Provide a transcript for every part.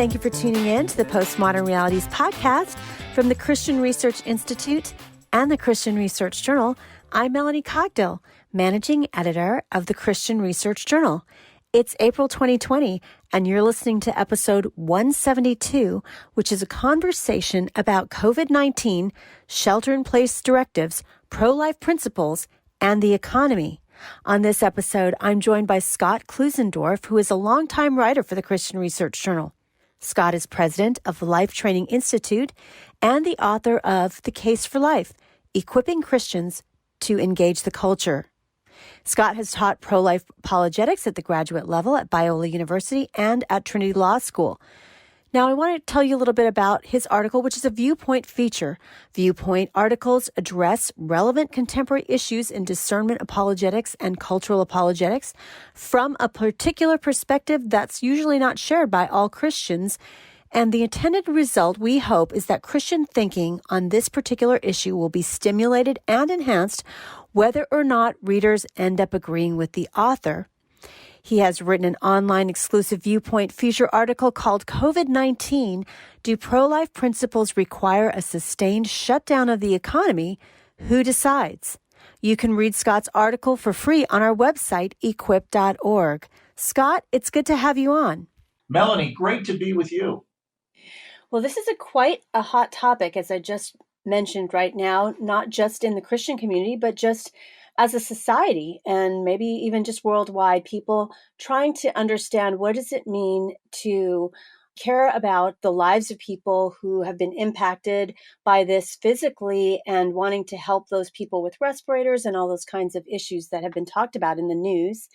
Thank you for tuning in to the Postmodern Realities podcast from the Christian Research Institute and the Christian Research Journal. I'm Melanie Cogdill, managing editor of the Christian Research Journal. It's April 2020, and you're listening to episode 172, which is a conversation about COVID-19, shelter-in-place directives, pro-life principles, and the economy. On this episode, I'm joined by Scott Klusendorf, who is a longtime writer for the Christian Research Journal. Scott is president of the Life Training Institute and the author of The Case for Life, Equipping Christians to Engage the Culture. Scott has taught pro-life apologetics at the graduate level at Biola University and at Trinity Law School. Now, I want to tell you a little bit about his article, which is a Viewpoint feature. Viewpoint articles address relevant contemporary issues in discernment apologetics and cultural apologetics from a particular perspective that's usually not shared by all Christians. And the intended result, we hope, is that Christian thinking on this particular issue will be stimulated and enhanced whether or not readers end up agreeing with the author. He has written an online exclusive Viewpoint feature article called COVID-19, Do Pro-Life Principles Require a Sustained Shutdown of the Economy? Who Decides? You can read Scott's article for free on our website, equip.org. Scott, it's good to have you on. Melanie, great to be with you. Well, this is quite a hot topic, as I just mentioned right now, not just in the Christian community, but just as a society and maybe even just worldwide, people trying to understand what does it mean to care about the lives of people who have been impacted by this physically and wanting to help those people with respirators and all those kinds of issues that have been talked about in the news.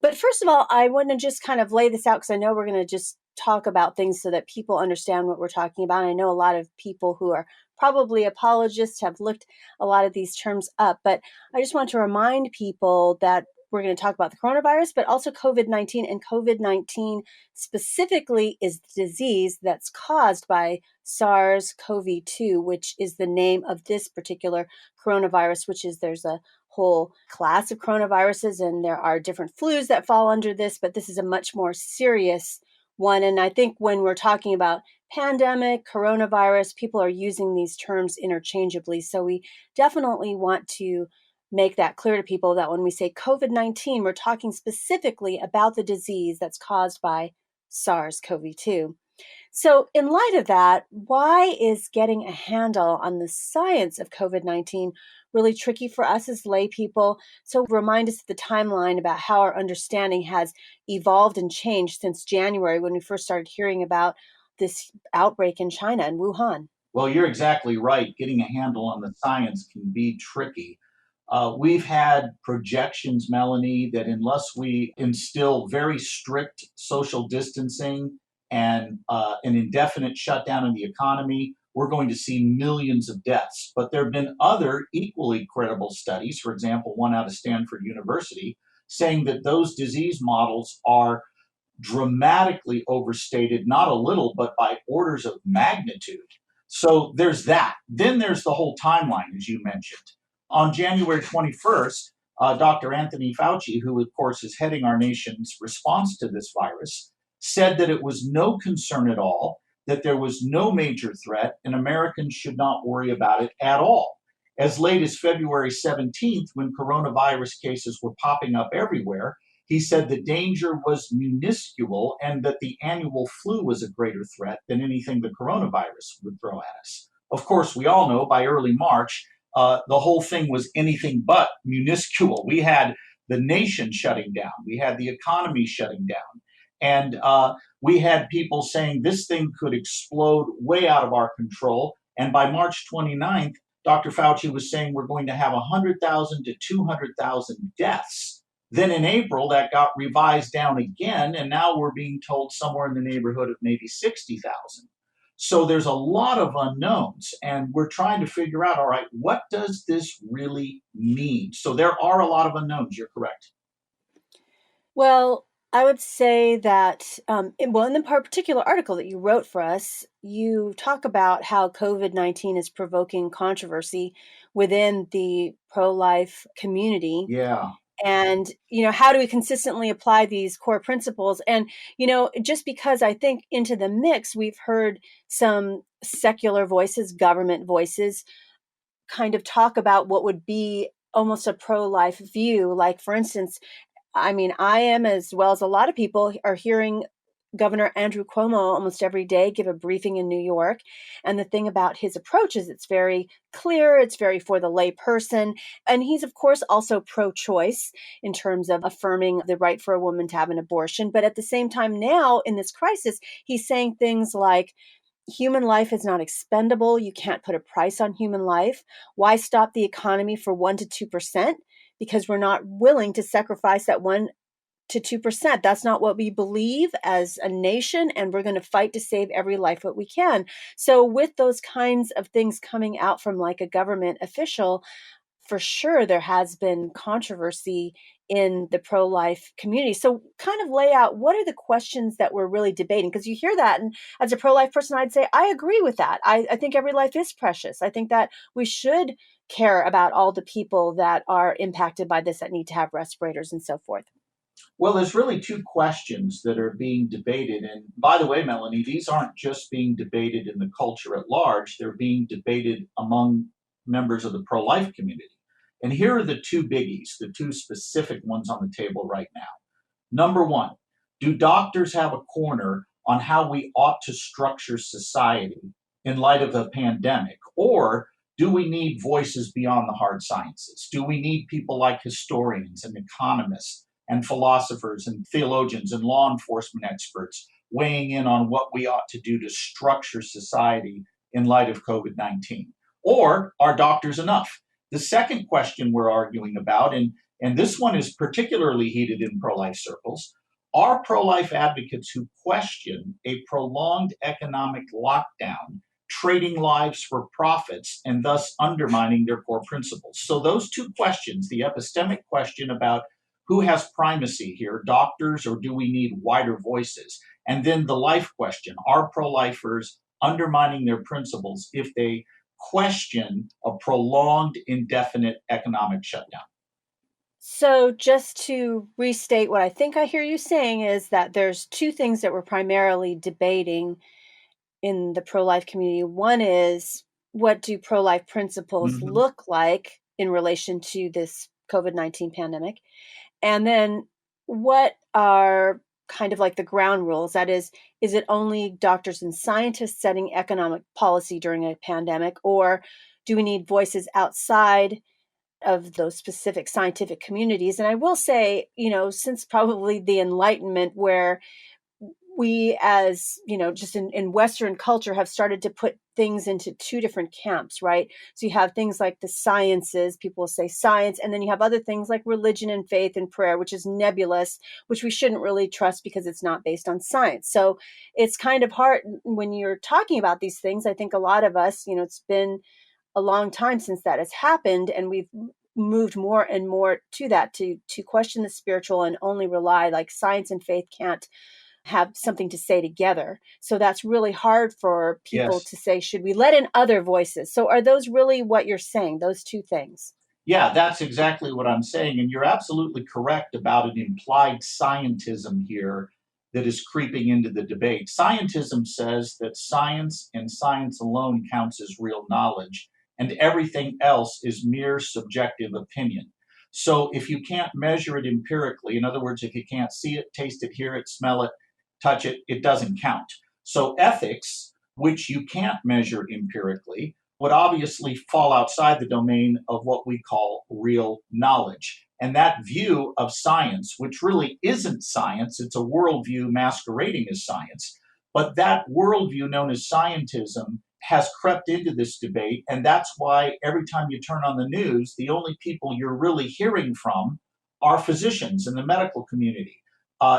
But first of all, I want to just kind of lay this out because I know we're going to just talk about things so that people understand what we're talking about. I know a lot of people who are probably apologists have looked a lot of these terms up, but I just want to remind people that we're going to talk about the coronavirus, but also COVID-19, and COVID-19 specifically is the disease that's caused by SARS-CoV-2, which is the name of this particular coronavirus, there's a whole class of coronaviruses, and there are different flus that fall under this, but this is a much more serious one. And I think when we're talking about pandemic, coronavirus, people are using these terms interchangeably. So we definitely want to make that clear to people that when we say COVID-19, we're talking specifically about the disease that's caused by SARS-CoV-2. So in light of that, why is getting a handle on the science of COVID-19 really tricky for us as lay people? So remind us of the timeline about how our understanding has evolved and changed since January when we first started hearing about this outbreak in China and Wuhan. Well, you're exactly right. Getting a handle on the science can be tricky. We've had projections, Melanie, that unless we instill very strict social distancing and an indefinite shutdown of the economy, we're going to see millions of deaths. But there have been other equally credible studies, for example, one out of Stanford University, saying that those disease models are dramatically overstated, not a little, but by orders of magnitude. So there's that. Then there's the whole timeline, as you mentioned. On January 21st, Dr. Anthony Fauci, who of course is heading our nation's response to this virus, said that it was no concern at all, that there was no major threat, and Americans should not worry about it at all. As late as February 17th, when coronavirus cases were popping up everywhere, he said the danger was minuscule and that the annual flu was a greater threat than anything the coronavirus would throw at us. Of course, we all know by early March, the whole thing was anything but minuscule. We had the nation shutting down. We had the economy shutting down. And we had people saying this thing could explode way out of our control. And by March 29th, Dr. Fauci was saying we're going to have 100,000 to 200,000 deaths. Then in April, that got revised down again, and now we're being told somewhere in the neighborhood of maybe 60,000. So there's a lot of unknowns, and we're trying to figure out, all right, what does this really mean? So there are a lot of unknowns, you're correct. Well, I would say that, in the particular article that you wrote for us, you talk about how COVID-19 is provoking controversy within the pro-life community. Yeah. And, how do we consistently apply these core principles? And, just because I think into the mix, we've heard some secular voices, government voices, kind of talk about what would be almost a pro-life view. Like, for instance, I mean, I am, as well as a lot of people, are hearing Governor Andrew Cuomo almost every day give a briefing in New York. And the thing about his approach is it's very clear, it's very for the lay person. And he's, of course, also pro choice in terms of affirming the right for a woman to have an abortion. But at the same time, now in this crisis, he's saying things like, human life is not expendable. You can't put a price on human life. Why stop the economy for 1% to 2%? Because we're not willing to sacrifice that 1% to 2%. That's not what we believe as a nation, and we're going to fight to save every life that we can. So, with those kinds of things coming out from like a government official, for sure there has been controversy in the pro-life community. So kind of lay out, what are the questions that we're really debating? Because you hear that, and as a pro-life person, I'd say I agree with that. I think every life is precious. I think that we should care about all the people that are impacted by this, that need to have respirators and so forth. Well, there's really two questions that are being debated. And by the way, Melanie, these aren't just being debated in the culture at large, they're being debated among members of the pro life community. And here are the two biggies, the two specific ones on the table right now. Number one, do doctors have a corner on how we ought to structure society in light of a pandemic? Or do we need voices beyond the hard sciences? Do we need people like historians and economists and philosophers and theologians and law enforcement experts weighing in on what we ought to do to structure society in light of COVID 19? Or are doctors enough? The second question we're arguing about, and this one is particularly heated in pro life circles, are pro life advocates who question a prolonged economic lockdown, trading lives for profits, and thus undermining their core principles. So, those two questions, the epistemic question about who has primacy here, doctors, or do we need wider voices? And then the life question, are pro lifers undermining their principles if they question a prolonged, indefinite economic shutdown? So, just to restate, what I think I hear you saying is that there's two things that we're primarily debating in the pro life community. One is, what do pro life principles Mm-hmm. look like in relation to this COVID-19 pandemic? And then, what are kind of like the ground rules? That is it only doctors and scientists setting economic policy during a pandemic, or do we need voices outside of those specific scientific communities? And I will say, since probably the Enlightenment, where we, as just in Western culture, have started to put things into two different camps, right? So you have things like the sciences, people will say science, and then you have other things like religion and faith and prayer, which is nebulous, which we shouldn't really trust because it's not based on science. So it's kind of hard when you're talking about these things. I think a lot of us, it's been a long time since that has happened, and we've moved more and more to that, to question the spiritual and only rely, like, science and faith can't have something to say together. So that's really hard for people Yes. to say, should we let in other voices? So are those really what you're saying, those two things? Yeah, that's exactly what I'm saying. And you're absolutely correct about an implied scientism here that is creeping into the debate. Scientism says that science and science alone counts as real knowledge, and everything else is mere subjective opinion. So if you can't measure it empirically, in other words, if you can't see it, taste it, hear it, smell it, touch it, it doesn't count. So ethics, which you can't measure empirically, would obviously fall outside the domain of what we call real knowledge. And that view of science, which really isn't science, it's a worldview masquerading as science, but that worldview known as scientism has crept into this debate. And that's why every time you turn on the news, the only people you're really hearing from are physicians in the medical community.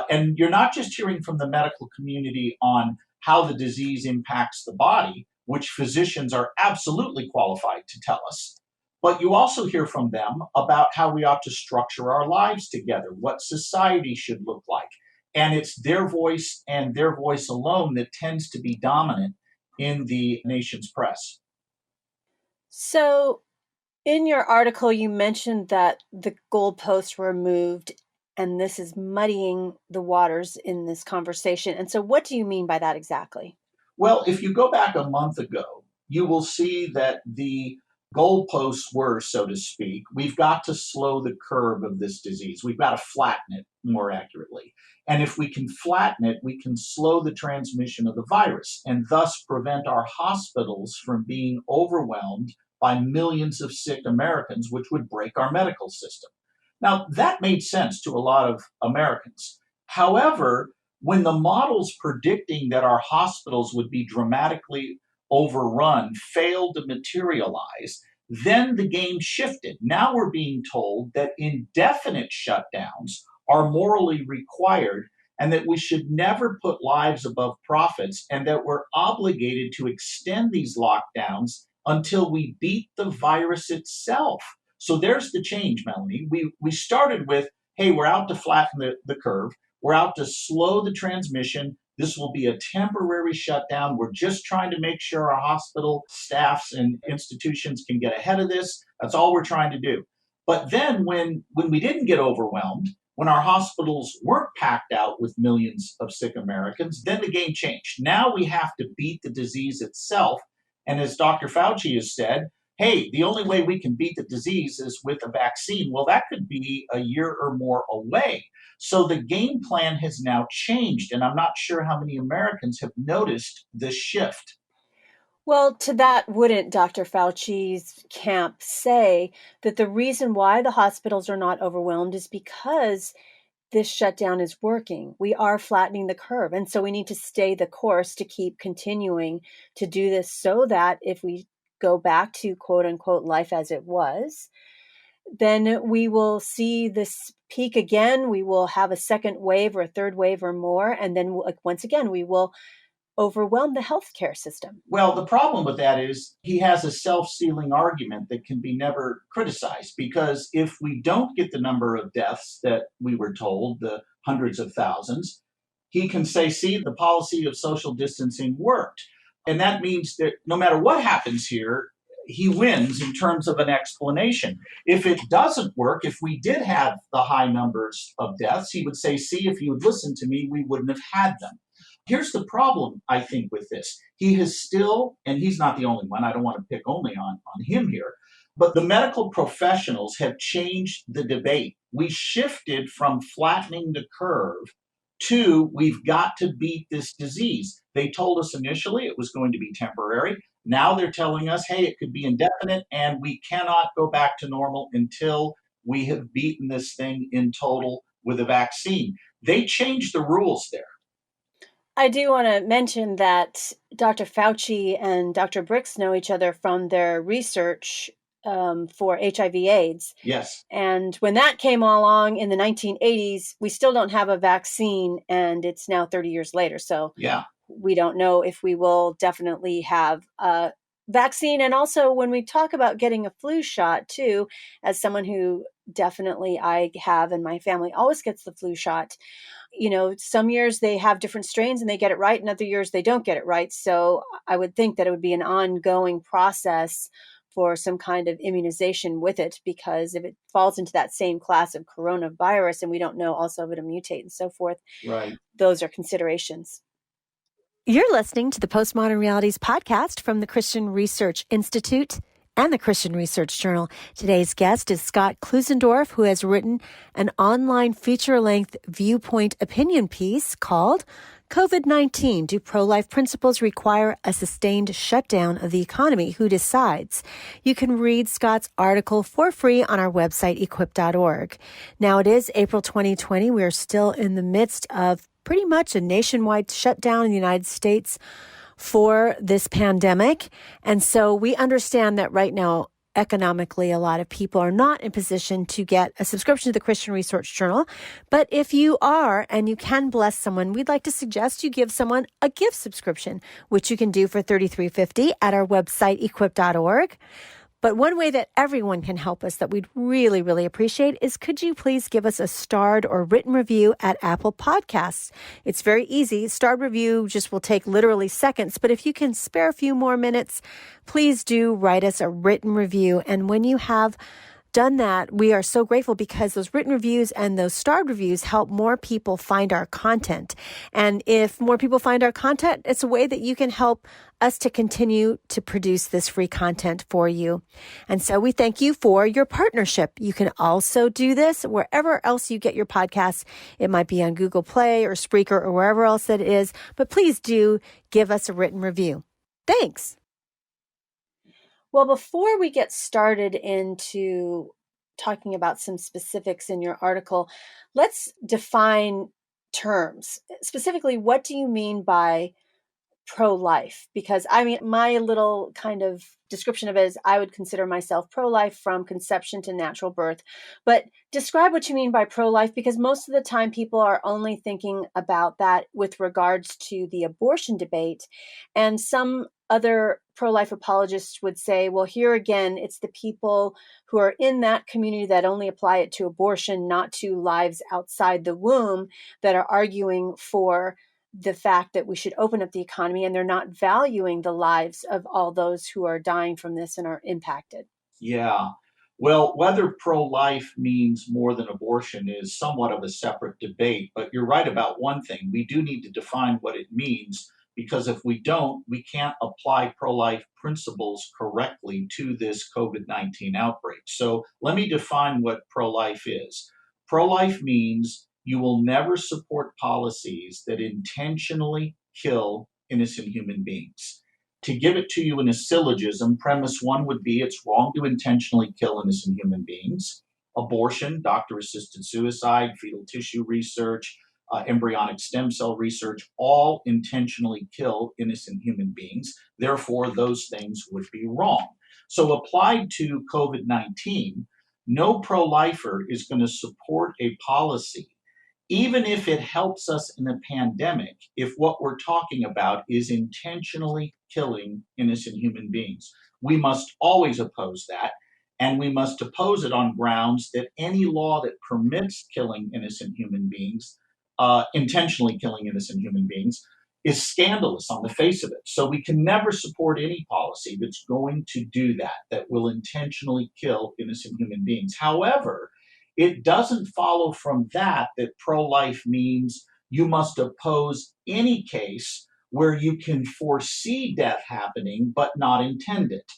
And you're not just hearing from the medical community on how the disease impacts the body, which physicians are absolutely qualified to tell us. But you also hear from them about how we ought to structure our lives together, what society should look like. And it's their voice and their voice alone that tends to be dominant in the nation's press. So In your article, you mentioned that the goalposts were moved, and this is muddying the waters in this conversation. And so, what do you mean by that exactly? Well, if you go back a month ago, you will see that the goalposts were, so to speak, we've got to slow the curve of this disease. We've got to flatten it more accurately. And if we can flatten it, we can slow the transmission of the virus and thus prevent our hospitals from being overwhelmed by millions of sick Americans, which would break our medical system. Now, that made sense to a lot of Americans. However, when the models predicting that our hospitals would be dramatically overrun failed to materialize, then the game shifted. Now we're being told that indefinite shutdowns are morally required and that we should never put lives above profits and that we're obligated to extend these lockdowns until we beat the virus itself. So there's the change, Melanie. We started with, hey, we're out to flatten the curve. We're out to slow the transmission. This will be a temporary shutdown. We're just trying to make sure our hospital staffs and institutions can get ahead of this. That's all we're trying to do. But then when we didn't get overwhelmed, when our hospitals weren't packed out with millions of sick Americans, then the game changed. Now we have to beat the disease itself. And as Dr. Fauci has said, hey, the only way we can beat the disease is with a vaccine. Well, that could be a year or more away. So the game plan has now changed, and I'm not sure how many Americans have noticed this shift. Well, to that, wouldn't Dr. Fauci's camp say that the reason why the hospitals are not overwhelmed is because this shutdown is working? We are flattening the curve. And so we need to stay the course to keep continuing to do this so that if we go back to quote unquote life as it was, then we will see this peak again. We will have a second wave or a third wave or more. And then once again, we will overwhelm the healthcare system. Well, the problem with that is he has a self-sealing argument that can be never criticized because if we don't get the number of deaths that we were told, the hundreds of thousands, he can say, see, the policy of social distancing worked. And that means that no matter what happens here, he wins in terms of an explanation. If it doesn't work, if we did have the high numbers of deaths, he would say, see, if you had listened to me, we wouldn't have had them. Here's the problem, I think, with this. He has still, and he's not the only one, I don't want to pick only on him here, but the medical professionals have changed the debate. We shifted from flattening the curve to we've got to beat this disease. They told us initially it was going to be temporary. Now they're telling us, hey, it could be indefinite, and we cannot go back to normal until we have beaten this thing in total with a vaccine. They changed the rules there. I do want to mention that Dr. Fauci and Dr. Bricks know each other from their research for HIV/AIDS. Yes. And when that came along in the 1980s, we still don't have a vaccine, and it's now 30 years later. So yeah, we don't know if we will definitely have a vaccine. And also, when we talk about getting a flu shot, too, as someone who definitely I have and my family always gets the flu shot, you know, some years they have different strains and they get it right, and other years they don't get it right. So I would think that it would be an ongoing process for some kind of immunization with it, because if it falls into that same class of coronavirus and we don't know also if it'll mutate and so forth, right, those are considerations. You're listening to the Postmodern Realities podcast from the Christian Research Institute and the Christian Research Journal. Today's guest is Scott Klusendorf, who has written an online feature-length viewpoint opinion piece called COVID-19, Do Pro-Life Principles Require a Sustained Shutdown of the Economy? Who Decides? You can read Scott's article for free on our website, equip.org. Now it is April 2020. We are still in the midst of pretty much a nationwide shutdown in the United States for this pandemic. And so we understand that right now, economically, a lot of people are not in position to get a subscription to the Christian Research Journal. But if you are and you can bless someone, we'd like to suggest you give someone a gift subscription, which you can do for $33.50 at our website, equip.org. But one way that everyone can help us that we'd really, really appreciate is could you please give us a starred or written review at Apple Podcasts? It's very easy. Starred review just will take literally seconds, but if you can spare a few more minutes, please do write us a written review. And when you have done that, we are so grateful because those written reviews and those starred reviews help more people find our content. And if more people find our content, it's a way that you can help us to continue to produce this free content for you. And so we thank you for your partnership. You can also do this wherever else you get your podcasts. It might be on Google Play or Spreaker or wherever else it is, but please do give us a written review. Thanks. Well, before we get started into talking about some specifics in your article, let's define terms. Specifically, what do you mean by pro-life? Because I mean, my little kind of description of it is I would consider myself pro-life from conception to natural birth. But describe what you mean by pro-life, because most of the time people are only thinking about that with regards to the abortion debate. And some other pro-life apologists would say, well, here again, it's the people who are in that community that only apply it to abortion, not to lives outside the womb, that are arguing for the fact that we should open up the economy, and they're not valuing the lives of all those who are dying from this and are impacted. Yeah. Well, whether pro-life means more than abortion is somewhat of a separate debate, but you're right about one thing. We do need to define what it means, because if we don't, we can't apply pro-life principles correctly to this COVID-19 outbreak. So let me define what pro-life is. Pro-life means you will never support policies that intentionally kill innocent human beings. To give it to you in a syllogism, premise one would be it's wrong to intentionally kill innocent human beings. Abortion, doctor assisted suicide, fetal tissue research, embryonic stem cell research, all intentionally kill innocent human beings. Therefore, those things would be wrong. So, applied to COVID 19, no pro lifer is going to support a policy, even if it helps us in a pandemic, if what we're talking about is intentionally killing innocent human beings. We must always oppose that, and we must oppose it on grounds that any law that permits killing innocent human beings, intentionally killing innocent human beings, is scandalous on the face of it. So we can never support any policy that's going to do that, that will intentionally kill innocent human beings. However, it doesn't follow from that that pro-life means you must oppose any case where you can foresee death happening but not intend it.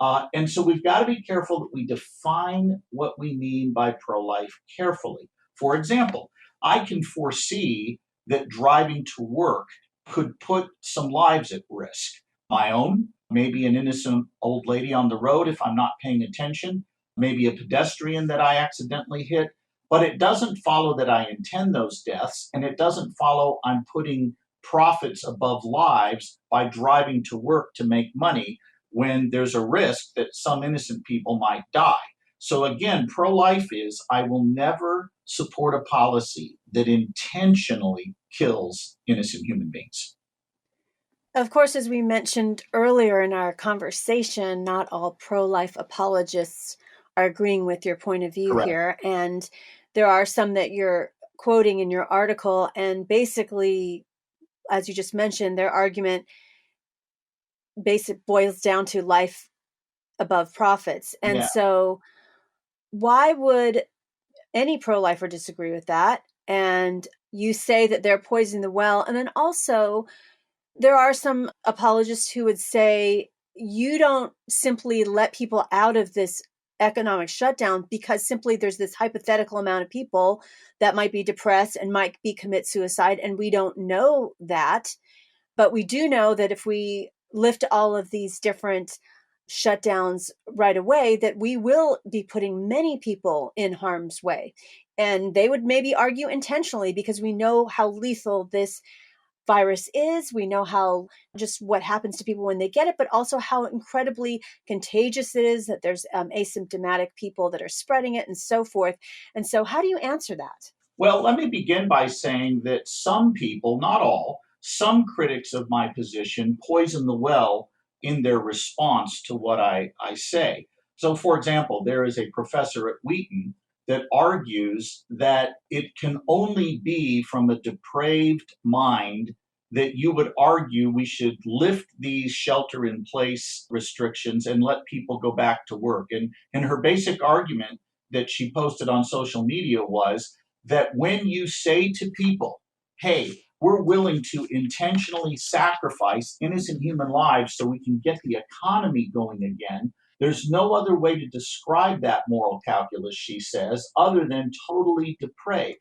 And so we've got to be careful that we define what we mean by pro-life carefully. For example, I can foresee that driving to work could put some lives at risk. My own, maybe an innocent old lady on the road if I'm not paying attention, maybe a pedestrian that I accidentally hit, but it doesn't follow that I intend those deaths, and it doesn't follow I'm putting profits above lives by driving to work to make money when there's a risk that some innocent people might die. So again, pro-life is I will never support a policy that intentionally kills innocent human beings. Of course, as we mentioned earlier in our conversation, not all pro-life apologists are agreeing with your point of view Correct. here. And there are some that you're quoting in your article. And basically, as you just mentioned, their argument boils down to life above profits. And Yeah. so why would any pro-lifer disagree with that? And you say that they're poisoning the well. And then also, there are some apologists who would say you don't simply let people out of this economic shutdown because simply there's this hypothetical amount of people that might be depressed and might commit suicide. And we don't know that. But we do know that if we lift all of these different shutdowns right away, that we will be putting many people in harm's way. And they would maybe argue intentionally because we know how lethal this virus is. We know how just what happens to people when they get it, but also how incredibly contagious it is, that there's asymptomatic people that are spreading it and so forth. And so how do you answer that? Well, let me begin by saying that some people, not all, some critics of my position poison the well in their response to what I say. So, for example, there is a professor at Wheaton that argues that it can only be from a depraved mind that you would argue we should lift these shelter in place restrictions and let people go back to work. And her basic argument that she posted on social media was that when you say to people, hey, we're willing to intentionally sacrifice innocent human lives so we can get the economy going again, there's no other way to describe that moral calculus, she says, other than totally depraved.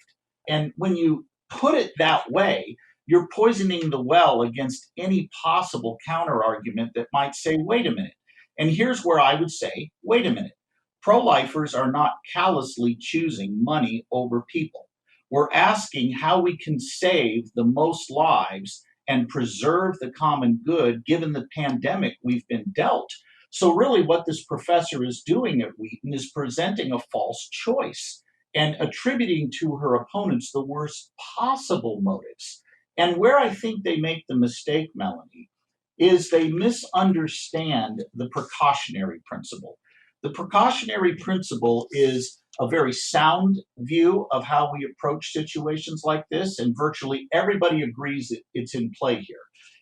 And when you put it that way, you're poisoning the well against any possible counter argument that might say, wait a minute. And here's where I would say, wait a minute. Pro lifers are not callously choosing money over people. We're asking how we can save the most lives and preserve the common good given the pandemic we've been dealt. So, really, what this professor is doing at Wheaton is presenting a false choice and attributing to her opponents the worst possible motives. And where I think they make the mistake, Melanie, is they misunderstand the precautionary principle. The precautionary principle is a very sound view of how we approach situations like this, and virtually everybody agrees that it's in play here.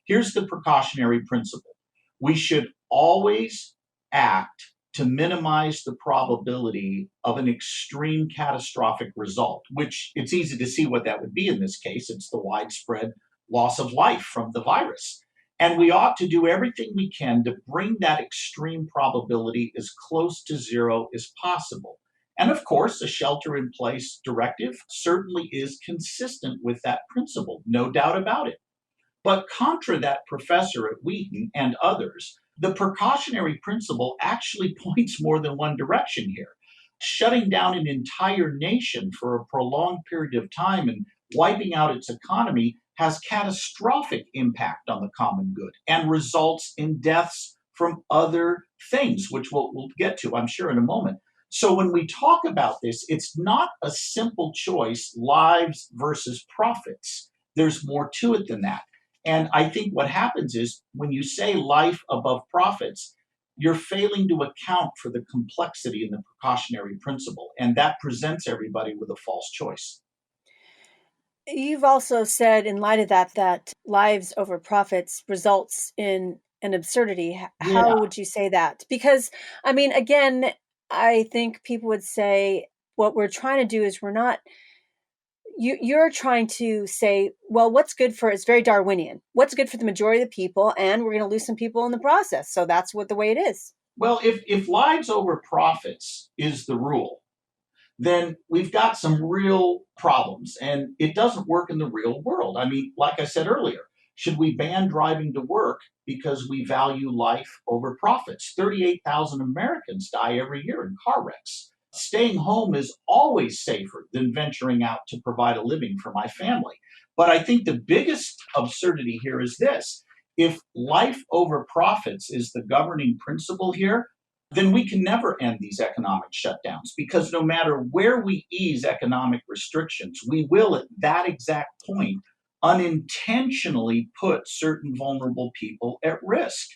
Here's the precautionary principle: we should always act to minimize the probability of an extreme catastrophic result, which it's easy to see what that would be in this case. It's the widespread loss of life from the virus. And we ought to do everything we can to bring that extreme probability as close to zero as possible. And of course, the shelter in place directive certainly is consistent with that principle, no doubt about it. But contra that professor at Wheaton and others, the precautionary principle actually points more than one direction here. Shutting down an entire nation for a prolonged period of time and wiping out its economy has catastrophic impact on the common good and results in deaths from other things, which we'll get to, I'm sure, in a moment. So when we talk about this, it's not a simple choice, lives versus profits. There's more to it than that. And I think what happens is when you say life above profits, you're failing to account for the complexity in the precautionary principle. And that presents everybody with a false choice. You've also said, in light of that, that lives over profits results in an absurdity. How Yeah. would you say that? Because, I mean, again, I think people would say what we're trying to do is we're not, you're trying to say, well, what's good for, it's very Darwinian. What's good for the majority of the people, and we're going to lose some people in the process. So that's what the way it is. Well, if lives over profits is the rule, then we've got some real problems. And it doesn't work in the real world. I mean, like I said earlier, should we ban driving to work because we value life over profits? 38,000 Americans die every year in car wrecks. Staying home is always safer than venturing out to provide a living for my family. But I think the biggest absurdity here is this: if life over profits is the governing principle here, then we can never end these economic shutdowns, because no matter where we ease economic restrictions, we will at that exact point unintentionally put certain vulnerable people at risk.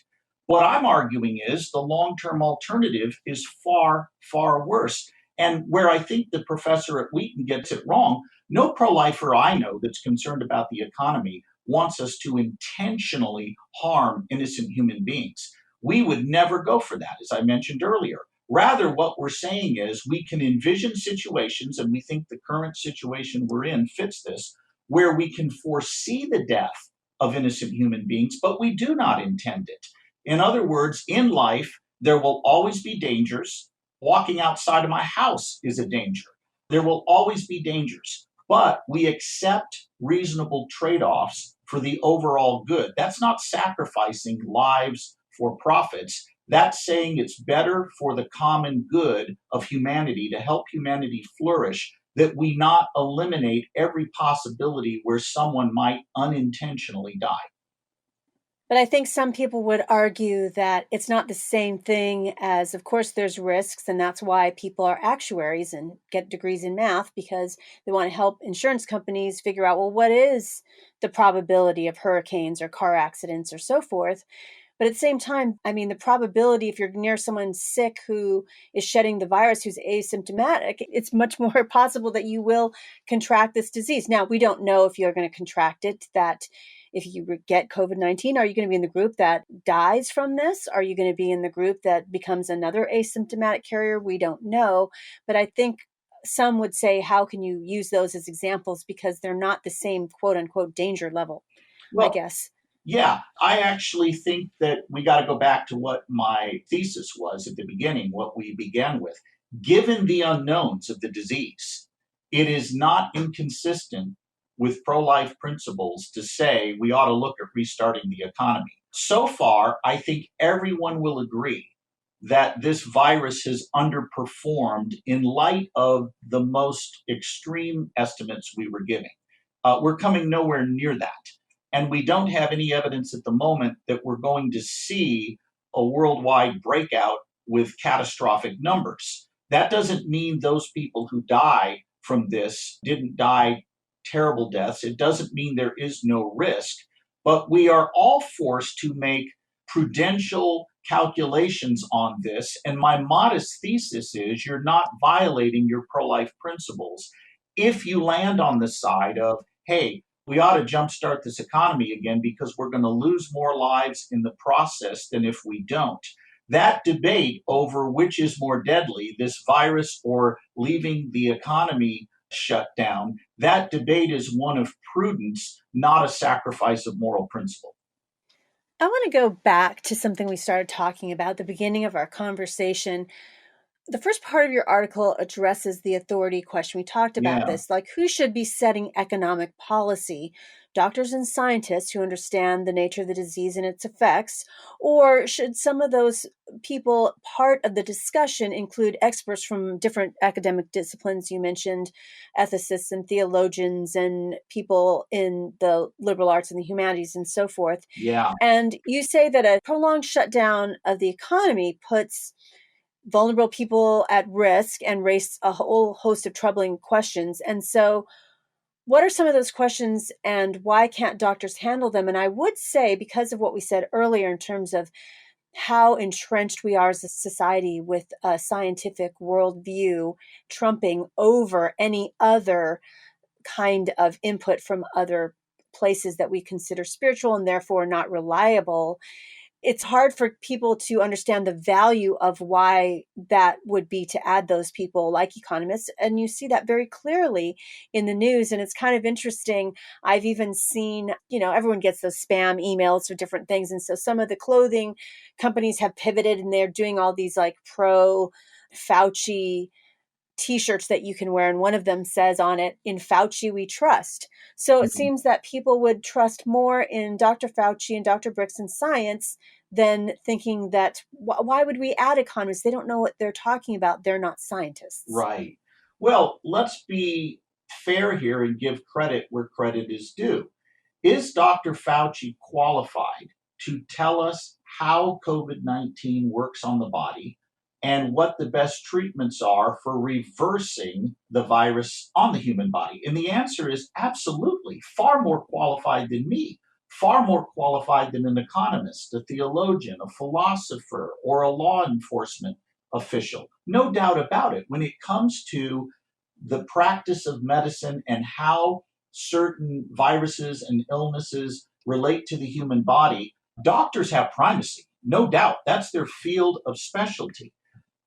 What I'm arguing is the long term alternative is far, far worse. And where I think the professor at Wheaton gets it wrong, no pro lifer I know that's concerned about the economy wants us to intentionally harm innocent human beings. We would never go for that, as I mentioned earlier. Rather, what we're saying is we can envision situations, and we think the current situation we're in fits this, where we can foresee the death of innocent human beings, but we do not intend it. In other words, in life, there will always be dangers. Walking outside of my house is a danger. There will always be dangers, but we accept reasonable trade offs for the overall good. That's not sacrificing lives for profits. That's saying it's better for the common good of humanity, to help humanity flourish, that we not eliminate every possibility where someone might unintentionally die. But I think some people would argue that it's not the same thing as, of course, there's risks, and that's why people are actuaries and get degrees in math, because they want to help insurance companies figure out, well, what is the probability of hurricanes or car accidents or so forth? But at the same time, I mean, the probability if you're near someone sick who is shedding the virus, who's asymptomatic, it's much more possible that you will contract this disease. Now, we don't know if you're going to contract it, that if you get COVID-19, are you going to be in the group that dies from this? Are you going to be in the group that becomes another asymptomatic carrier? We don't know. But I think some would say, how can you use those as examples? Because they're not the same quote unquote danger level, I Well, guess. yeah, I actually think that we got to go back to what my thesis was at the beginning, what we began with. Given the unknowns of the disease, it is not inconsistent with pro life principles to say we ought to look at restarting the economy. So far, I think everyone will agree that this virus has underperformed in light of the most extreme estimates we were giving. We're coming nowhere near that. And we don't have any evidence at the moment that we're going to see a worldwide breakout with catastrophic numbers. That doesn't mean those people who die from this didn't die terrible deaths. It doesn't mean there is no risk, but we are all forced to make prudential calculations on this. And my modest thesis is you're not violating your pro life principles if you land on the side of, hey, we ought to jumpstart this economy again because we're going to lose more lives in the process than if we don't. That debate over which is more deadly, this virus or leaving the economy shut down, that debate is one of prudence, not a sacrifice of moral principle. I want to go back to something we started talking about at the beginning of our conversation. The first part of your article addresses the authority question. We talked about Yeah, this, like who should be setting economic policy? Doctors and scientists who understand the nature of the disease and its effects? Or should some of those people, part of the discussion, include experts from different academic disciplines? You mentioned ethicists and theologians and people in the liberal arts and the humanities and so forth. yeah. And you say that a prolonged shutdown of the economy puts vulnerable people at risk and raise a whole host of troubling questions. And so, what are some of those questions and why can't doctors handle them? And I would say, because of what we said earlier in terms of how entrenched we are as a society with a scientific worldview trumping over any other kind of input from other places that we consider spiritual and therefore not reliable, it's hard for people to understand the value of why that would be to add those people like economists. And you see that very clearly in the news. And it's kind of interesting. I've even seen, everyone gets those spam emails for different things. And so some of the clothing companies have pivoted and they're doing all these like pro Fauci T-shirts that you can wear, and one of them says on it, "In Fauci we trust." So it Mhm. seems that people would trust more in Dr. Fauci and Dr. Brickson's science than thinking that why would we add economists? They don't know what they're talking about. They're not scientists. Right. Well, let's be fair here and give credit where credit is due. Is Dr. Fauci qualified to tell us how COVID 19 works on the body and what the best treatments are for reversing the virus on the human body? And the answer is absolutely, far more qualified than me, far more qualified than an economist, a theologian, a philosopher, or a law enforcement official. No doubt about it. When it comes to the practice of medicine and how certain viruses and illnesses relate to the human body, doctors have primacy, no doubt. That's their field of specialty.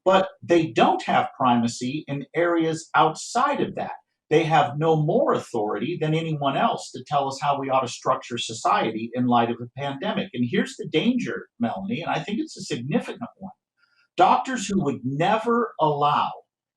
But they don't have primacy in areas outside of that. They have no more authority than anyone else to tell us how we ought to structure society in light of the pandemic. And here's the danger, Melanie, and I think it's a significant one. Doctors who would never allow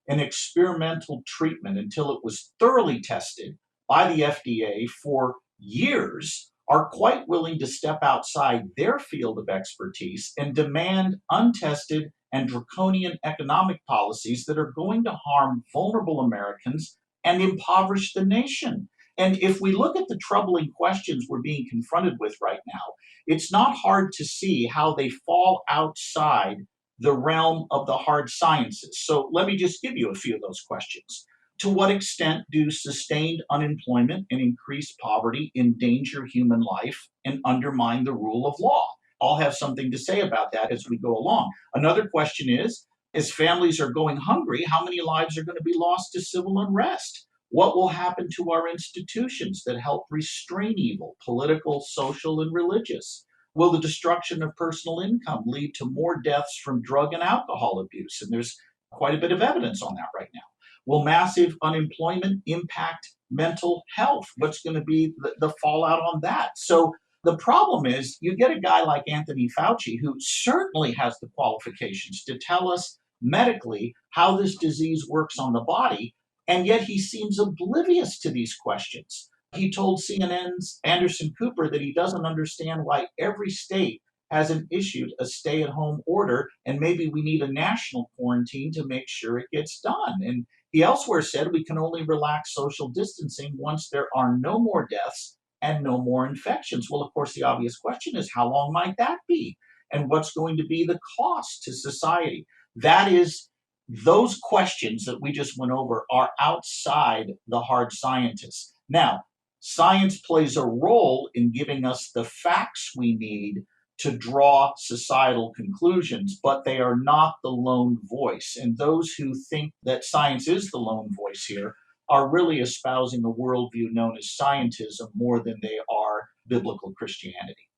an experimental treatment until it was thoroughly tested by the FDA for years are quite willing to step outside their field of expertise and demand untested and draconian economic policies that are going to harm vulnerable Americans and impoverish the nation. And if we look at the troubling questions we're being confronted with right now, it's not hard to see how they fall outside the realm of the hard sciences. So let me just give you a few of those questions. To what extent do sustained unemployment and increased poverty endanger human life and undermine the rule of law? I'll have something to say about that as we go along. Another question is, as families are going hungry, how many lives are going to be lost to civil unrest? What will happen to our institutions that help restrain evil, political, social, and religious? Will the destruction of personal income lead to more deaths from drug and alcohol abuse? And there's quite a bit of evidence on that right now. Will massive unemployment impact mental health? What's going to be the fallout on that? So the problem is you get a guy like Anthony Fauci, who certainly has the qualifications to tell us medically how this disease works on the body, and yet he seems oblivious to these questions. He told CNN's Anderson Cooper that he doesn't understand why every state hasn't issued a stay at home order, and maybe we need a national quarantine to make sure it gets done. And he elsewhere said we can only relax social distancing once there are no more deaths and no more infections. Well, of course, the obvious question is how long might that be? And what's going to be the cost to society? That is, those questions that we just went over are outside the hard scientists. Now, science plays a role in giving us the facts we need to draw societal conclusions, but they are not the lone voice. And those who think that science is the lone voice here are really espousing a worldview known as scientism more than they are biblical Christianity.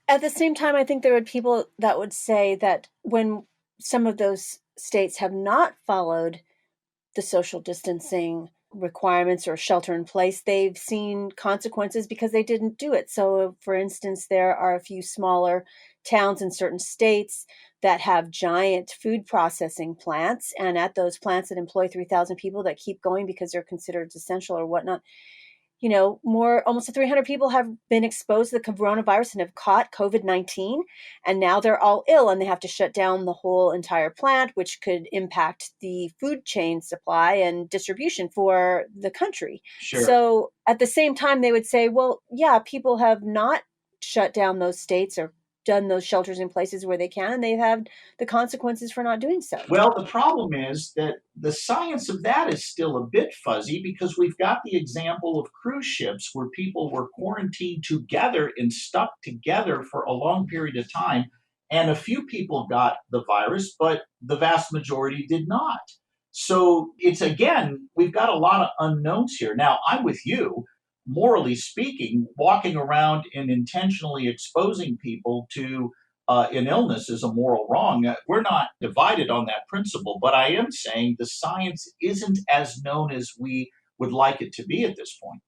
At the same time, I think there are people that would say that when some of those states have not followed the social distancing requirements or shelter in place, they've seen consequences because they didn't do it. So, for instance, there are a few smaller towns in certain states that have giant food processing plants, and at those plants that employ 3,000 people that keep going because they're considered essential or whatnot, almost 300 people have been exposed to the coronavirus and have caught COVID-19, and now they're all ill and they have to shut down the whole entire plant, which could impact the food chain supply and distribution for the country. Sure. So at the same time, they would say, well, yeah, people have not shut down those states or done those shelters in places where they can, and they've had the consequences for not doing so. Well, the problem is that the science of that is still a bit fuzzy because we've got the example of cruise ships where people were quarantined together and stuck together for a long period of time. And a few people got the virus, but the vast majority did not. So it's again, we've got a lot of unknowns here. Now, I'm with you. Morally speaking, walking around and intentionally exposing people to an illness is a moral wrong. We're not divided on that principle, but I am saying the science isn't as known as we would like it to be at this point.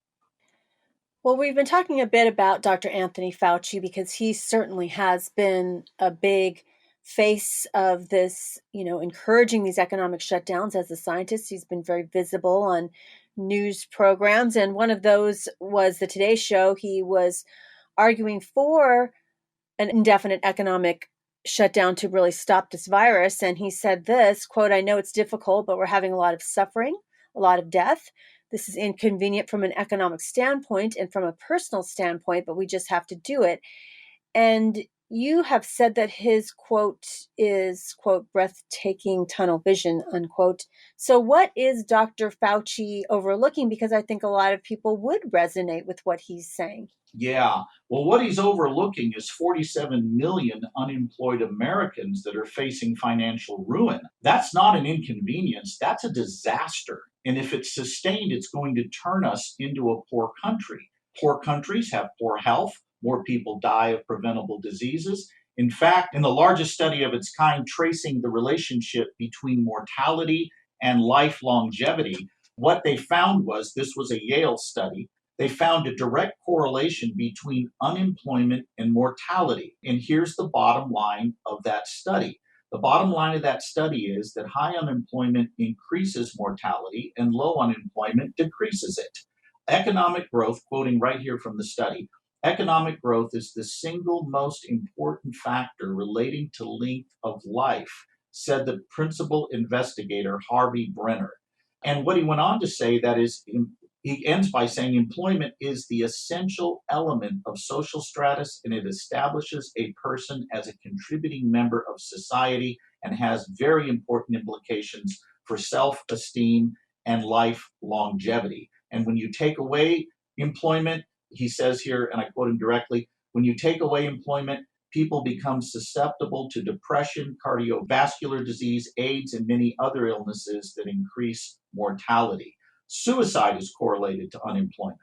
Well, we've been talking a bit about Dr. Anthony Fauci because he certainly has been a big face of this, encouraging these economic shutdowns as a scientist. He's been very visible on news programs, and one of those was the Today Show. He was arguing for an indefinite economic shutdown to really stop this virus. And he said this, quote, "I know it's difficult, but we're having a lot of suffering, a lot of death. This is inconvenient from an economic standpoint and from a personal standpoint, but we just have to do it." And you have said that his quote is, quote, "breathtaking tunnel vision," unquote. So what is Dr. Fauci overlooking? Because I think a lot of people would resonate with what he's saying. Yeah. Well, what he's overlooking is 47 million unemployed Americans that are facing financial ruin. That's not an inconvenience, that's a disaster. And if it's sustained, it's going to turn us into a poor country. Poor countries have poor health, more people die of preventable diseases. In fact, in the largest study of its kind tracing the relationship between mortality and life longevity, what they found was this was a Yale study. They found a direct correlation between unemployment and mortality. And here's the bottom line of that study. The bottom line of that study is that high unemployment increases mortality and low unemployment decreases it. Economic growth, quoting right here from the study, economic growth is the single most important factor relating to length of life, said the principal investigator, Harvey Brenner. And what he went on to say that is, he ends by saying employment is the essential element of social stratus and it establishes a person as a contributing member of society and has very important implications for self-esteem and life longevity. And when you take away employment, he says here, and I quote him directly, when you take away employment, people become susceptible to depression, cardiovascular disease, AIDS, and many other illnesses that increase mortality. Suicide is correlated to unemployment.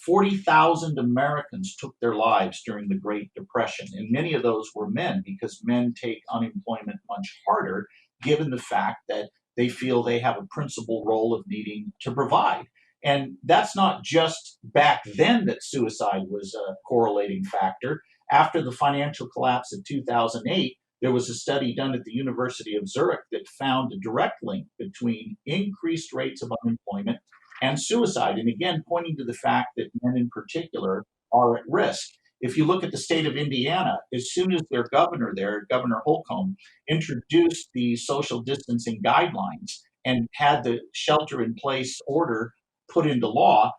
40,000 Americans took their lives during the Great Depression, and many of those were men because men take unemployment much harder given the fact that they feel they have a principal role of needing to provide. And that's not just back then that suicide was a correlating factor. After the financial collapse of 2008, there was a study done at the University of Zurich that found a direct link between increased rates of unemployment and suicide. And again, pointing to the fact that men in particular are at risk. If you look at the state of Indiana, as soon as their governor there, Governor Holcomb, introduced the social distancing guidelines and had the shelter in place order put into law,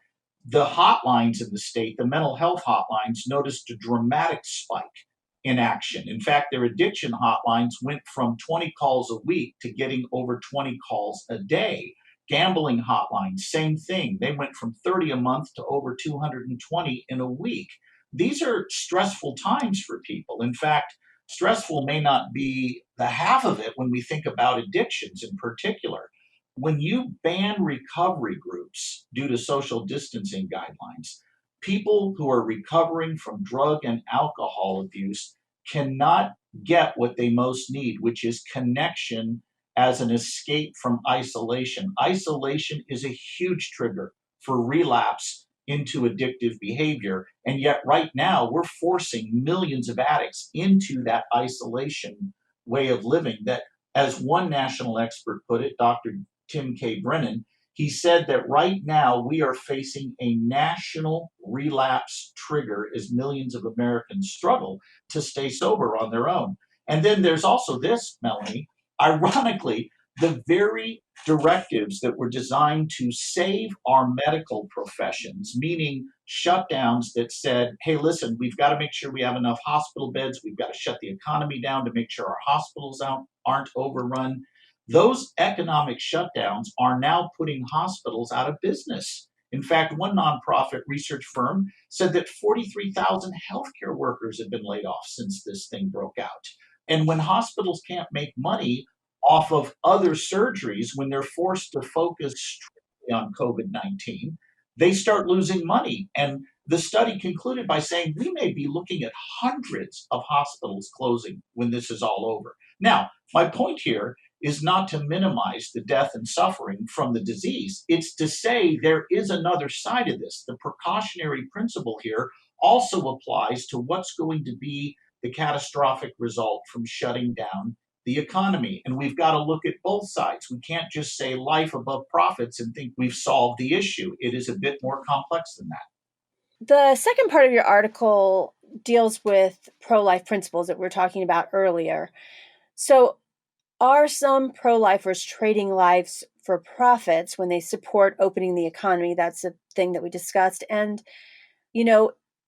the hotlines in the state, the mental health hotlines, noticed a dramatic spike in action. In fact, their addiction hotlines went from 20 calls a week to getting over 20 calls a day. Gambling hotlines, same thing. They went from 30 a month to over 220 in a week. These are stressful times for people. In fact, stressful may not be the half of it when we think about addictions in particular. When you ban recovery groups due to social distancing guidelines, people who are recovering from drug and alcohol abuse cannot get what they most need, which is connection as an escape from isolation. Isolation is a huge trigger for relapse into addictive behavior. And yet, right now, we're forcing millions of addicts into that isolation way of living that, as one national expert put it, Dr. Tim K. Brennan, he said that right now we are facing a national relapse trigger as millions of Americans struggle to stay sober on their own. And then there's also this, Melanie, ironically, the very directives that were designed to save our medical professions, meaning shutdowns that said, hey, listen, we've got to make sure we have enough hospital beds. We've got to shut the economy down to make sure our hospitals aren't overrun. Those economic shutdowns are now putting hospitals out of business. In fact, one nonprofit research firm said that 43,000 healthcare workers have been laid off since this thing broke out. And when hospitals can't make money off of other surgeries, when they're forced to focus strictly on COVID-19, they start losing money. And the study concluded by saying we may be looking at hundreds of hospitals closing when this is all over. Now, my point here is not to minimize the death and suffering from the disease. It's to say there is another side of this. The precautionary principle here also applies to what's going to be the catastrophic result from shutting down the economy. And we've got to look at both sides. We can't just say life above profits and think we've solved the issue. It is a bit more complex than that. The second part of your article deals with pro-life principles that we were talking about earlier. So are some pro-lifers trading lives for profits when they support opening the economy? That's a thing that we discussed. And,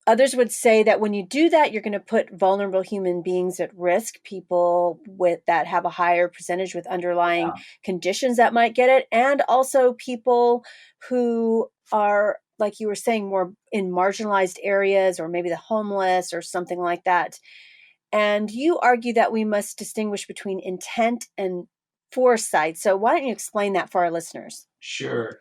others would say that when you do that, you're going to put vulnerable human beings at risk, people that have a higher percentage with underlying conditions that might get it, and also people who are, like you were saying, more in marginalized areas or maybe the homeless or something like that. And you argue that we must distinguish between intent and foresight. So why don't you explain that for our listeners? Sure.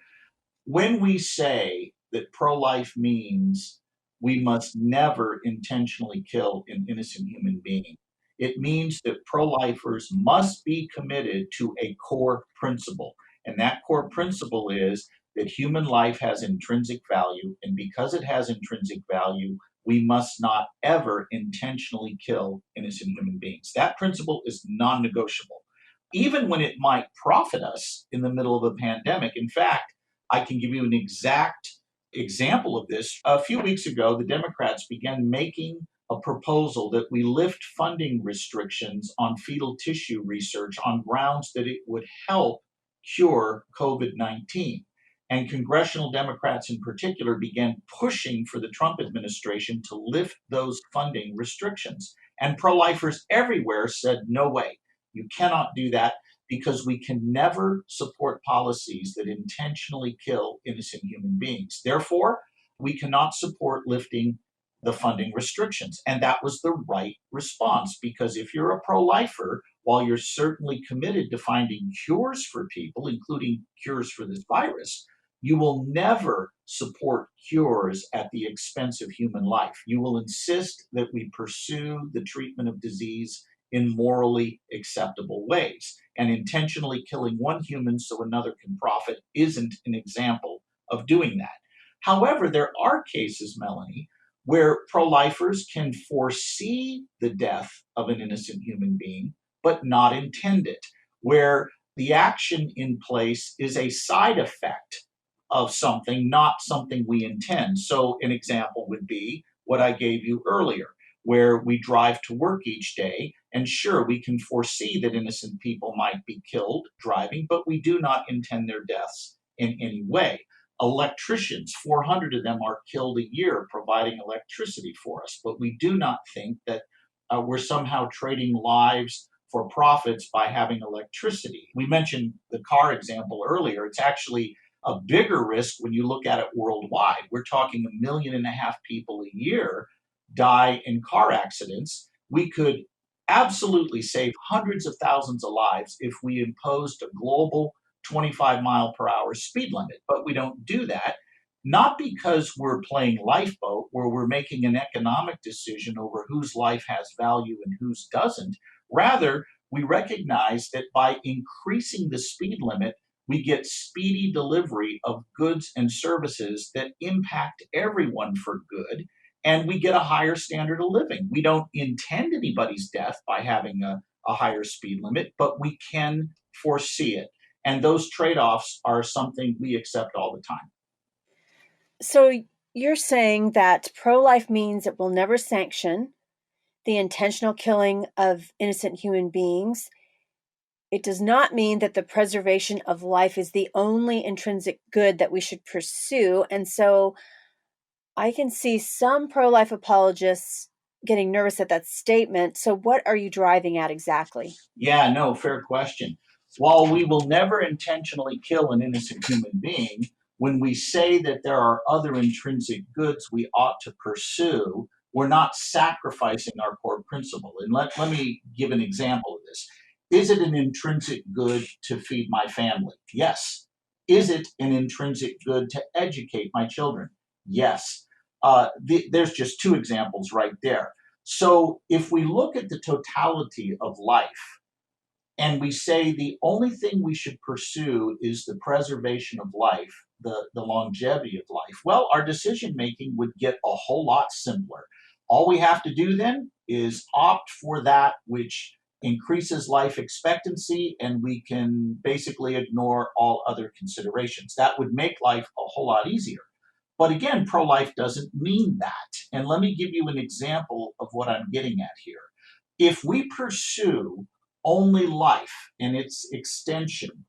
When we say that pro-life means we must never intentionally kill an innocent human being, it means that pro-lifers must be committed to a core principle. And that core principle is that human life has intrinsic value. And because it has intrinsic value, we must not ever intentionally kill innocent human beings. That principle is non-negotiable, even when it might profit us in the middle of a pandemic. In fact, I can give you an exact example of this. A few weeks ago, the Democrats began making a proposal that we lift funding restrictions on fetal tissue research on grounds that it would help cure COVID-19. And congressional Democrats in particular began pushing for the Trump administration to lift those funding restrictions. And pro-lifers everywhere said, no way, you cannot do that because we can never support policies that intentionally kill innocent human beings. Therefore, we cannot support lifting the funding restrictions. And that was the right response, because if you're a pro lifer, while you're certainly committed to finding cures for people, including cures for this virus, you will never support cures at the expense of human life. You will insist that we pursue the treatment of disease in morally acceptable ways. And intentionally killing one human so another can profit isn't an example of doing that. However, there are cases, Melanie, where pro lifers can foresee the death of an innocent human being, but not intend it, where the action in place is a side effect of something, not something we intend. So, an example would be what I gave you earlier, where we drive to work each day, and sure, we can foresee that innocent people might be killed driving, but we do not intend their deaths in any way. Electricians, 400 of them are killed a year providing electricity for us, but we do not think that we're somehow trading lives for profits by having electricity. We mentioned the car example earlier. It's actually a bigger risk when you look at it worldwide. We're talking 1.5 million people a year die in car accidents. We could absolutely save hundreds of thousands of lives if we imposed a global 25-mile-per-hour speed limit, but we don't do that. Not because we're playing lifeboat, where we're making an economic decision over whose life has value and whose doesn't. Rather, we recognize that by increasing the speed limit, we get speedy delivery of goods and services that impact everyone for good, and we get a higher standard of living. We don't intend anybody's death by having a higher speed limit, but we can foresee it. And those trade offs are something we accept all the time. So you're saying that pro life means it will never sanction the intentional killing of innocent human beings. It does not mean that the preservation of life is the only intrinsic good that we should pursue. And so I can see some pro life apologists getting nervous at that statement. So, what are you driving at exactly? Yeah, no, fair question. While we will never intentionally kill an innocent human being, when we say that there are other intrinsic goods we ought to pursue, we're not sacrificing our core principle. And let me give an example of this. Is it an intrinsic good to feed my family? Yes. Is it an intrinsic good to educate my children? Yes. There's just two examples right there. So if we look at the totality of life, and we say the only thing we should pursue is the preservation of life, the longevity of life, well, our decision making would get a whole lot simpler. All we have to do then is opt for that which increases life expectancy, and we can basically ignore all other considerations. That would make life a whole lot easier. But again, pro life doesn't mean that. And let me give you an example of what I'm getting at here. If we pursue only life and its extension,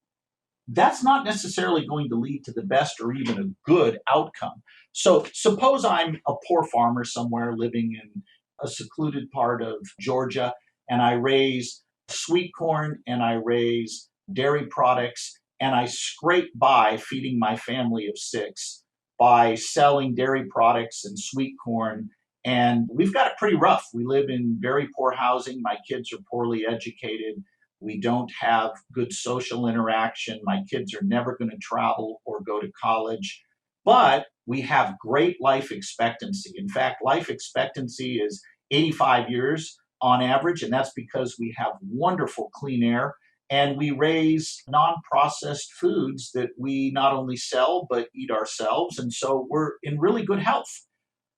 that's not necessarily going to lead to the best or even a good outcome. So, suppose I'm a poor farmer somewhere living in a secluded part of Georgia, and I raise sweet corn and I raise dairy products, and I scrape by feeding my family of six by selling dairy products and sweet corn. And we've got it pretty rough. We live in very poor housing. My kids are poorly educated. We don't have good social interaction. My kids are never going to travel or go to college. But we have great life expectancy. In fact, life expectancy is 85 years on average, and that's because we have wonderful clean air and we raise non processed foods that we not only sell but eat ourselves. And so we're in really good health.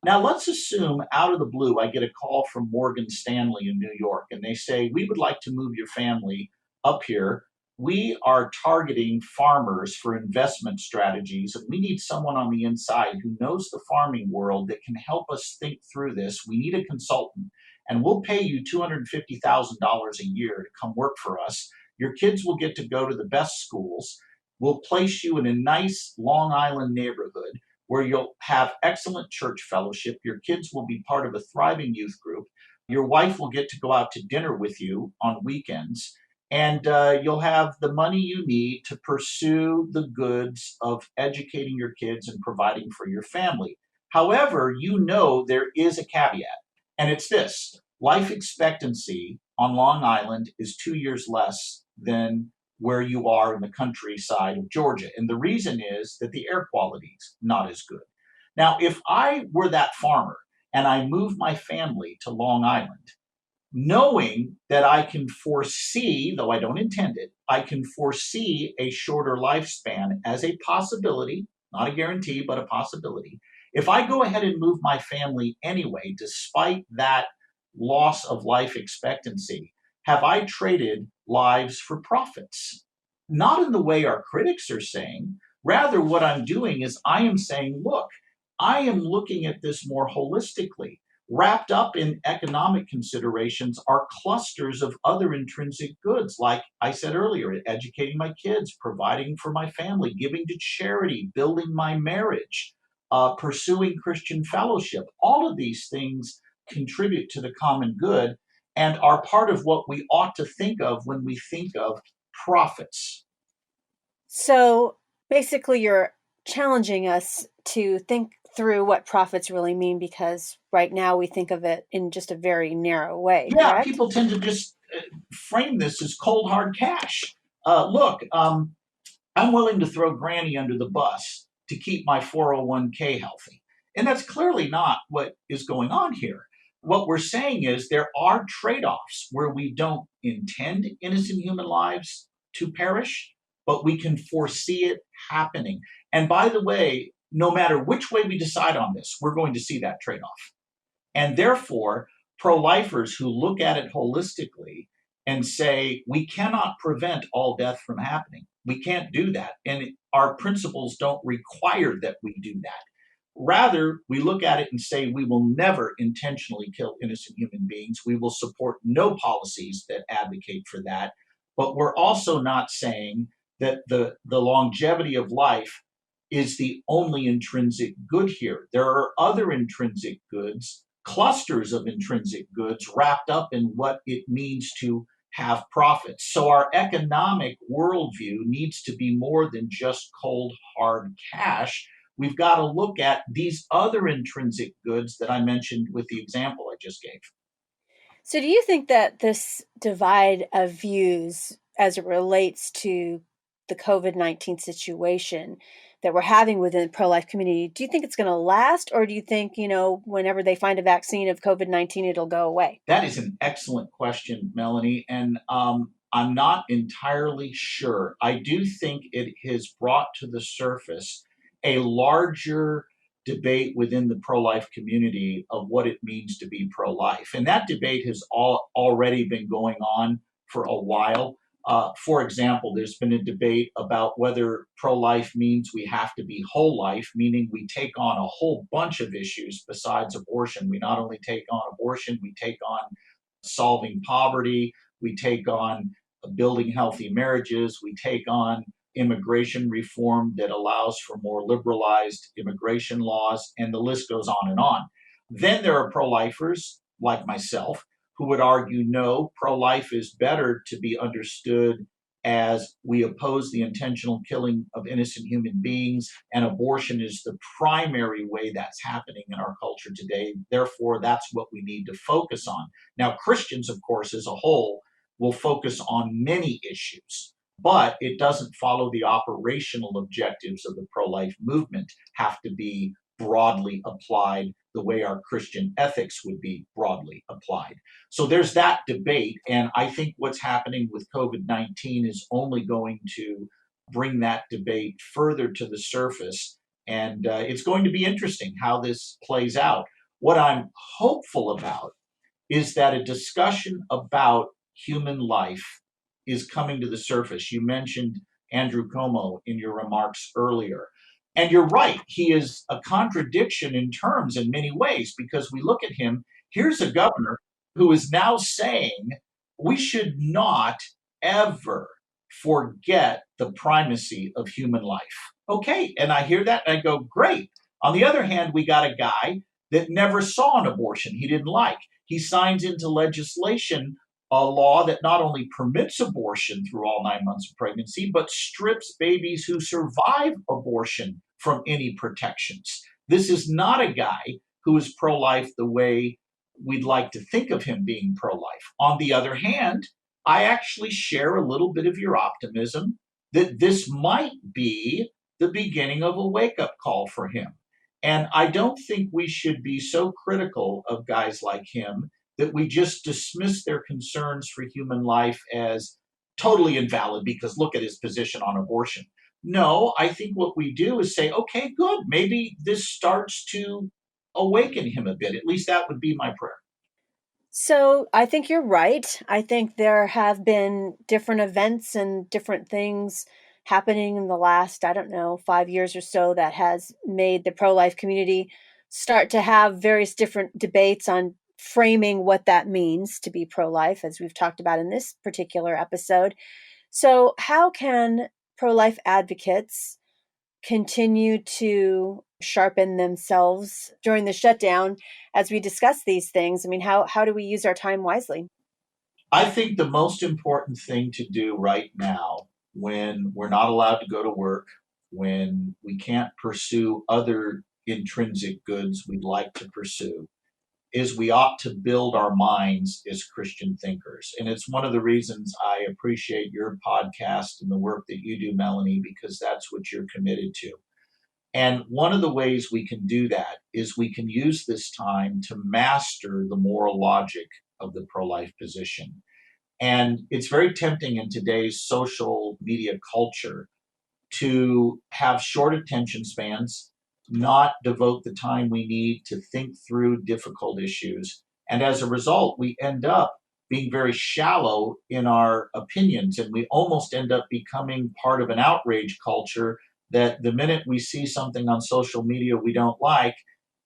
Now, let's assume out of the blue, I get a call from Morgan Stanley in New York, and they say, we would like to move your family up here. We are targeting farmers for investment strategies, and we need someone on the inside who knows the farming world that can help us think through this. We need a consultant, and we'll pay you $250,000 a year to come work for us. Your kids will get to go to the best schools. We'll place you in a nice Long Island neighborhood where you'll have excellent church fellowship. Your kids will be part of a thriving youth group. Your wife will get to go out to dinner with you on weekends. And you'll have the money you need to pursue the goods of educating your kids and providing for your family. However, there is a caveat, and it's this: life expectancy on Long Island is 2 years less than where you are in the countryside of Georgia. And the reason is that the air quality is not as good. Now, if I were that farmer and I moved my family to Long Island, knowing that I can foresee, though I don't intend it, I can foresee a shorter lifespan as a possibility, not a guarantee, but a possibility. If I go ahead and move my family anyway, despite that loss of life expectancy, have I traded lives for profits? Not in the way our critics are saying. Rather, what I'm doing is I am saying, look, I am looking at this more holistically. Wrapped up in economic considerations are clusters of other intrinsic goods, like I said earlier, educating my kids, providing for my family, giving to charity, building my marriage, pursuing Christian fellowship. All of these things contribute to the common good and are part of what we ought to think of when we think of profits. So basically, you're challenging us to think through what profits really mean, because right now we think of it in just a very narrow way, Yeah, correct? people tend to just frame this as cold hard cash. Look, I'm willing to throw Granny under the bus to keep my 401k healthy. And that's clearly not what is going on here. What we're saying is there are trade offs where we don't intend innocent human lives to perish, but we can foresee it happening. And by the way, no matter which way we decide on this, we're going to see that trade off. And therefore, pro lifers who look at it holistically and say, we cannot prevent all death from happening. We can't do that. And our principles don't require that we do that. Rather, we look at it and say, we will never intentionally kill innocent human beings. We will support no policies that advocate for that. But we're also not saying that the longevity of life is the only intrinsic good here. There are other intrinsic goods, clusters of intrinsic goods wrapped up in what it means to have profits. So our economic worldview needs to be more than just cold, hard cash. We've got to look at these other intrinsic goods that I mentioned with the example I just gave. So do you think that this divide of views as it relates to the COVID-19 situation that we're having within the pro-life community, do you think it's going to last, or do you think, whenever they find a vaccine of COVID-19, it'll go away? That is an excellent question, Melanie. And I'm not entirely sure. I do think it has brought to the surface a larger debate within the pro life community of what it means to be pro life. And that debate has already been going on for a while. For example, there's been a debate about whether pro life means we have to be whole life, meaning we take on a whole bunch of issues besides abortion. We not only take on abortion, we take on solving poverty, we take on building healthy marriages, we take on immigration reform that allows for more liberalized immigration laws, and the list goes on and on. Then there are pro lifers like myself who would argue no, pro life is better to be understood as we oppose the intentional killing of innocent human beings, and abortion is the primary way that's happening in our culture today. Therefore, that's what we need to focus on. Now, Christians, of course, as a whole, will focus on many issues, but it doesn't follow the operational objectives of the pro life movement have to be broadly applied the way our Christian ethics would be broadly applied. So there's that debate. And I think what's happening with COVID-19 is only going to bring that debate further to the surface. And it's going to be interesting how this plays out. What I'm hopeful about is that a discussion about human life is coming to the surface. You mentioned Andrew Cuomo in your remarks earlier. And you're right, he is a contradiction in terms in many ways, because we look at him, here's a governor who is now saying we should not ever forget the primacy of human life. Okay, and I hear that and I go, great. On the other hand, we got a guy that never saw an abortion he didn't like. He signs into legislation a law that not only permits abortion through all 9 months of pregnancy, but strips babies who survive abortion from any protections. This is not a guy who is pro life the way we'd like to think of him being pro life. On the other hand, I actually share a little bit of your optimism that this might be the beginning of a wake up call for him. And I don't think we should be so critical of guys like him that we just dismiss their concerns for human life as totally invalid because look at his position on abortion. No, I think what we do is say, okay, good. Maybe this starts to awaken him a bit. At least that would be my prayer. So I think you're right. I think there have been different events and different things happening in the last, I don't know, 5 years or so that has made the pro life community start to have various different debates on framing what that means to be pro life, as we've talked about in this particular episode. So, how can pro life advocates continue to sharpen themselves during the shutdown as we discuss these things? I mean, how do we use our time wisely? I think the most important thing to do right now, when we're not allowed to go to work, when we can't pursue other intrinsic goods we'd like to pursue, is we ought to build our minds as Christian thinkers. And it's one of the reasons I appreciate your podcast and the work that you do, Melanie, because that's what you're committed to. And one of the ways we can do that is we can use this time to master the moral logic of the pro life position. And it's very tempting in today's social media culture to have short attention spans, not devote the time we need to think through difficult issues. And as a result, we end up being very shallow in our opinions, and we almost end up becoming part of an outrage culture that the minute we see something on social media we don't like,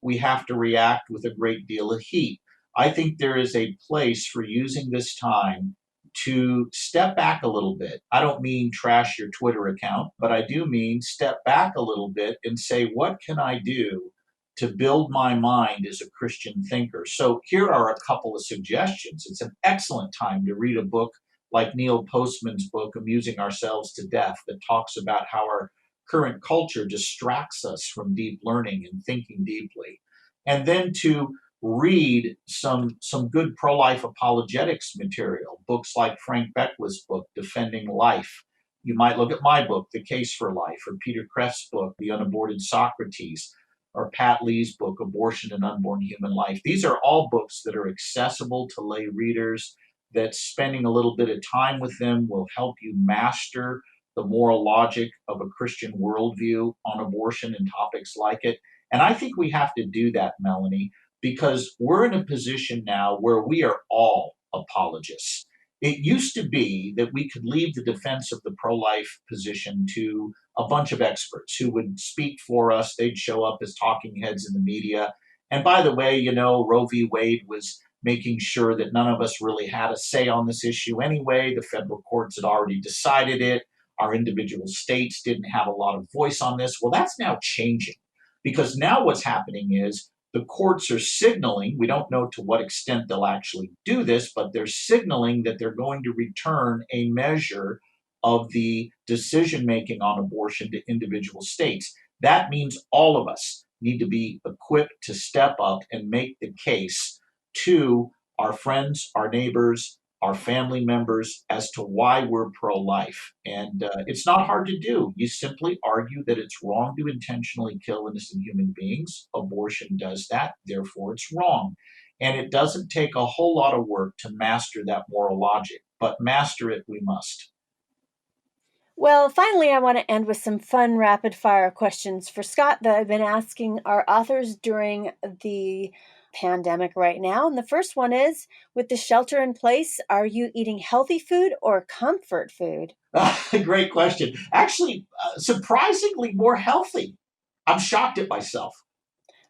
we have to react with a great deal of heat. I think there is a place for using this time to step back a little bit. I don't mean trash your Twitter account, but I do mean step back a little bit and say, what can I do to build my mind as a Christian thinker? So here are a couple of suggestions. It's an excellent time to read a book like Neil Postman's book, Amusing Ourselves to Death, that talks about how our current culture distracts us from deep learning and thinking deeply. And then to read some good pro-life apologetics material, books like Frank Beckwith's book, Defending Life. You might look at my book, The Case for Life, or Peter Kreft's book, The Unaborted Socrates, or Pat Lee's book, Abortion and Unborn Human Life. These are all books that are accessible to lay readers, that spending a little bit of time with them will help you master the moral logic of a Christian worldview on abortion and topics like it. And I think we have to do that, Melanie, because we're in a position now where we are all apologists. It used to be that we could leave the defense of the pro life position to a bunch of experts who would speak for us. They'd show up as talking heads in the media. And by the way, you know, Roe v. Wade was making sure that none of us really had a say on this issue anyway. The federal courts had already decided it. Our individual states didn't have a lot of voice on this. Well, that's now changing because now what's happening is the courts are signaling, we don't know to what extent they'll actually do this, but they're signaling that they're going to return a measure of the decision making on abortion to individual states. That means all of us need to be equipped to step up and make the case to our friends, our neighbors, our family members as to why we're pro life. And it's not hard to do. You simply argue that it's wrong to intentionally kill innocent human beings. Abortion does that, therefore it's wrong. And it doesn't take a whole lot of work to master that moral logic, but master it we must. Well, finally, I want to end with some fun rapid fire questions for Scott that I've been asking our authors during the pandemic right now. And the first one is, with the shelter in place, are you eating healthy food or comfort food? Great question. Actually, surprisingly more healthy. I'm shocked at myself.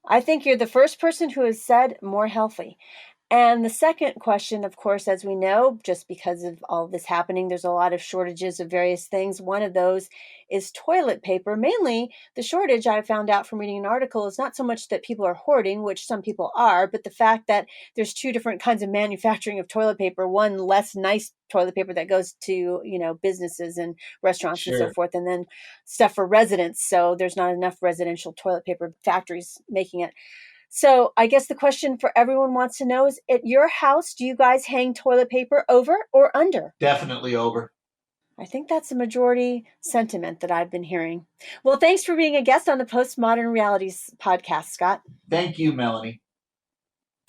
I think you're the first person who has said more healthy. And the second question, of course, as we know, just because of all this happening, there's a lot of shortages of various things. One of those is toilet paper. Mainly, the shortage I found out from reading an article is not so much that people are hoarding, which some people are, but the fact that there's two different kinds of manufacturing of toilet paper. One less nice toilet paper that goes to, businesses and restaurants and so Sure. forth, and then stuff for residents. So there's not enough residential toilet paper factories making it. So I guess the question for everyone wants to know is, at your house, do you guys hang toilet paper over or under? Definitely over. I think that's a majority sentiment that I've been hearing. Well, thanks for being a guest on the Postmodern Realities podcast, Scott. Thank you, Melanie.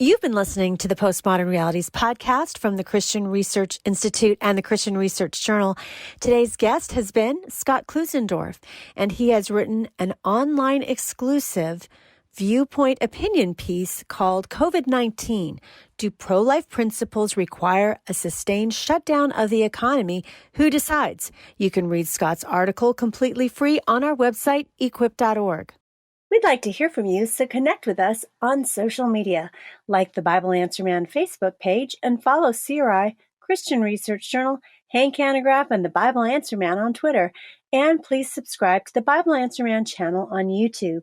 You've been listening to the Postmodern Realities podcast from the Christian Research Institute and the Christian Research Journal. Today's guest has been Scott Klusendorf, and he has written an online exclusive viewpoint opinion piece called COVID-19. Do pro-life principles require a sustained shutdown of the economy? Who decides? You can read Scott's article completely free on our website, equip.org. We'd like to hear from you, so connect with us on social media. Like the Bible Answer Man Facebook page and follow CRI, Christian Research Journal, Hank Hanegraaff, and the Bible Answer Man on Twitter. And please subscribe to the Bible Answer Man channel on YouTube.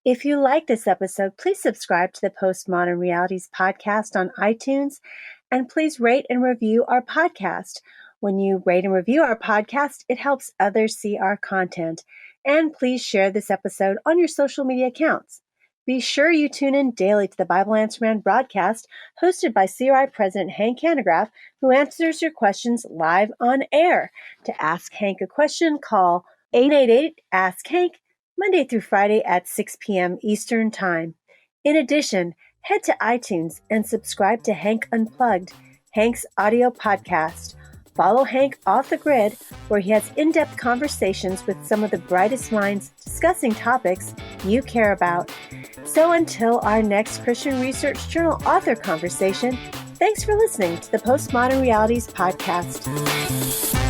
If you like this episode, please subscribe to the Postmodern Realities podcast on iTunes, and please rate and review our podcast. When you rate and review our podcast, it helps others see our content. And please share this episode on your social media accounts. Be sure you tune in daily to the Bible Answer Man broadcast hosted by CRI President Hank Hanegraaff, who answers your questions live on air. To ask Hank a question, call 888-ASK-HANK, Monday through Friday at 6 p.m. Eastern Time. In addition, head to iTunes and subscribe to Hank Unplugged, Hank's audio podcast. Follow Hank off the grid, where he has in-depth conversations with some of the brightest minds discussing topics you care about. So until our next Christian Research Journal author conversation, thanks for listening to the Postmodern Realities podcast.